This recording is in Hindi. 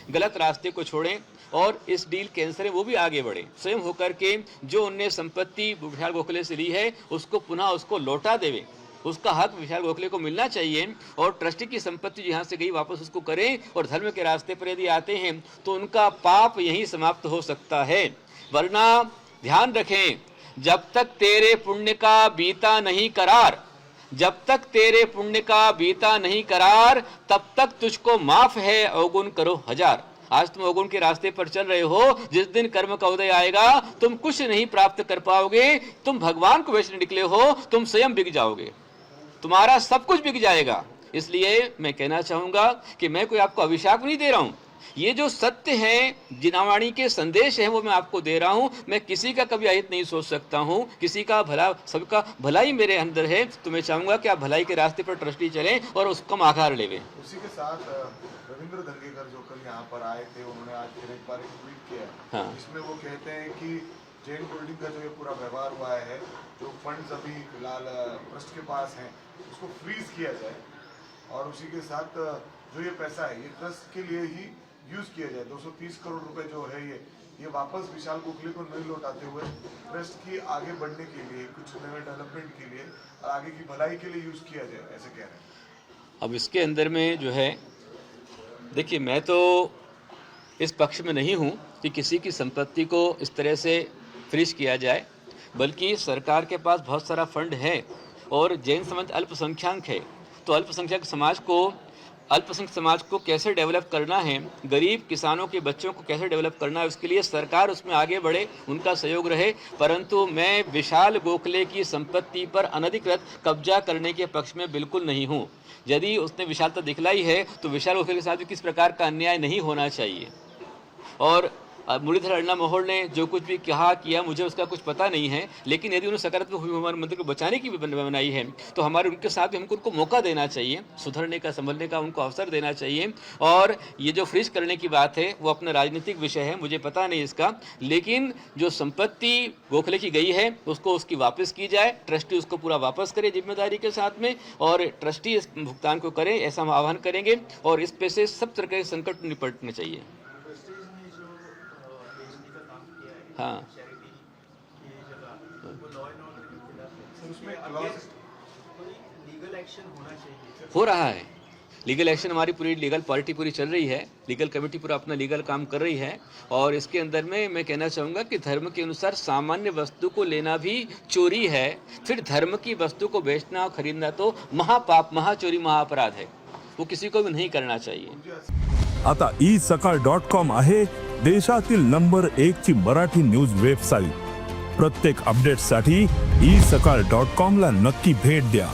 गलत रास्ते को छोड़ें और इस डील कैंसिल है वो भी आगे बढ़े, स्वयं होकर के जो उनने संपत्ति विशाल गोखले से ली है उसको पुनः उसको लौटा देवे, उसका हक विशाल गोखले को मिलना चाहिए। और ट्रस्टी की संपत्ति जहाँ से गई वापस उसको करें और धर्म के रास्ते पर यदि आते हैं तो उनका पाप यहीं समाप्त हो सकता है। वरना ध्यान रखें, जब तक तेरे पुण्य का बीता नहीं करार, जब तक तेरे पुण्य का बीता नहीं करार, तब तक तुझको माफ है अवगुण करो हजार। आज तुम अवगुण के रास्ते पर चल रहे हो, जिस दिन कर्म का उदय आएगा तुम कुछ नहीं प्राप्त कर पाओगे, तुम भगवान को बेचने निकले हो, तुम स्वयं बिक जाओगे, तुम्हारा सब कुछ बिक जाएगा। इसलिए मैं कहना चाहूंगा कि मैं कोई आपको अभिशाप नहीं दे रहा हूं, ये जो सत्य है, जिनावाणी के संदेश है वो मैं आपको दे रहा हूं। मैं किसी का कभी अहित नहीं सोच सकता हूं, किसी का भला, सबका भलाई मेरे अंदर है। तो मैं चाहूंगा कि आप भलाई के रास्ते पर ट्रस्टी चलें और उसका आधार लेवें। उसी के साथ रविंद्र धंगेकर जो कल यहाँ पर आए थे, उन्होंने आज फिर एक बार ट्वीट किया, हाँ, जिसमें वो कहते हैं कि जैन होल्डिंग का जो ये पूरा व्यवहार हुआ है, जो फंड्स अभी फिलहाल ट्रस्ट के पास हैं उसको फ्रीज किया जाए और उसी के साथ जो ये पैसा है ये ट्रस्ट के लिए ही यूज किया जाए। 230 करोड़ रुपए जो है ये वापस विशाल गोखले को नहीं लौटाते हुए ट्रस्ट की आगे बढ़ने के लिए, कुछ नए डेवलपमेंट के लिए और आगे की भलाई के लिए यूज किया जाए, ऐसे कह रहे हैं। अब इसके अंदर में जो है, देखिए मैं तो इस पक्ष में नहीं हूं कि किसी की संपत्ति को इस तरह से फ्रीज किया जाए, बल्कि सरकार के पास बहुत सारा फंड है और जैन समाज अल्पसंख्यक है, तो अल्पसंख्यक समाज को कैसे डेवलप करना है, गरीब किसानों के बच्चों को कैसे डेवलप करना है, उसके लिए सरकार उसमें आगे बढ़े, उनका सहयोग रहे। परंतु मैं विशाल गोखले की संपत्ति पर अनधिकृत कब्जा करने के पक्ष में बिल्कुल नहीं हूं। यदि उसने विशालता दिखलाई है तो विशाल गोखले के साथ भी किस प्रकार का अन्याय नहीं होना चाहिए। और मुरलीधर अण्णा मोहोळ ने जो कुछ भी कहा किया मुझे उसका कुछ पता नहीं है, लेकिन यदि उन्होंने सकारात्मक हमारे मंदिर को बचाने की बनाई है तो हमारे उनके साथ भी हमको उनको मौका देना चाहिए, सुधरने का, संभलने का उनको अवसर देना चाहिए। और ये जो फ्रीज करने की बात है वो अपना राजनीतिक विषय है, मुझे पता नहीं इसका, लेकिन जो संपत्ति गोखले की गई है उसको उसकी वापस की जाए, ट्रस्टी उसको पूरा वापस करे जिम्मेदारी के साथ में, और ट्रस्टी इस भुगतान को करे, ऐसा हम आह्वान करेंगे। और इस पे से सब तरह के संकट निपटने चाहिए। हाँ, हो रहा है लीगल एक्शन, हमारी पूरी लीगल पार्टी पूरी चल रही है, लीगल कमेटी पूरा अपना लीगल काम कर रही है। और इसके अंदर में मैं कहना चाहूँगा कि धर्म के अनुसार सामान्य वस्तु को लेना भी चोरी है, फिर धर्म की वस्तु को बेचना और खरीदना तो महापाप, महाचोरी, महाअपराध है, वो किसी को भी नहीं करना चाहिए। आता isakal.com आहे देशातील नंबर 1 ची मराठी न्यूज वेबसाईट। प्रत्येक अपडेटसाठी isakal.com ला नक्की भेट द्या।